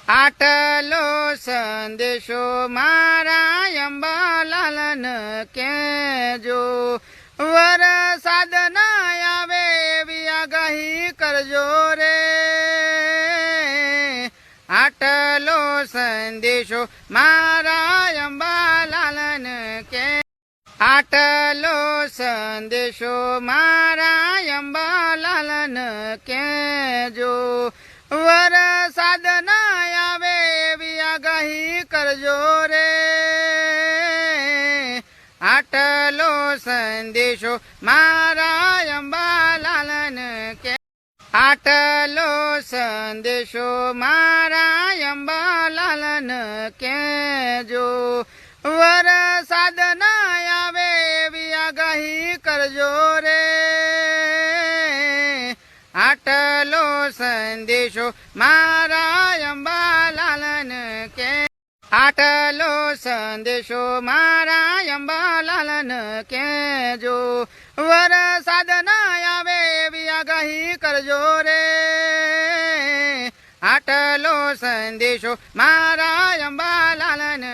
આટલો સંદેશો મારા અંબાલાલને કહેજો, વરસાદ ના આવે એવી આગાહી કરજો રે. આટલો સંદેશો મારા અંબાલાલને આટલો સંદેશો મારા અંબાલાલને કહેજો, વરસાદ ના આવે એવી આગાહી કરજો રે. આટલો સંદેશો મારા અંબાલાલને આટલો સંદેશો મારા અંબાલાલને કહેજો, વરસાદ ના આવે એવી આગાહી કરજો રે. આટલો સંદેશો મારા અંબાલાલને આટલો સંદેશો મારા અંબાલાલને કહેજો, વરસાદ ના આવે એવી આગાહી કરજો રે. આટલો સંદેશો મારા અંબાલાલને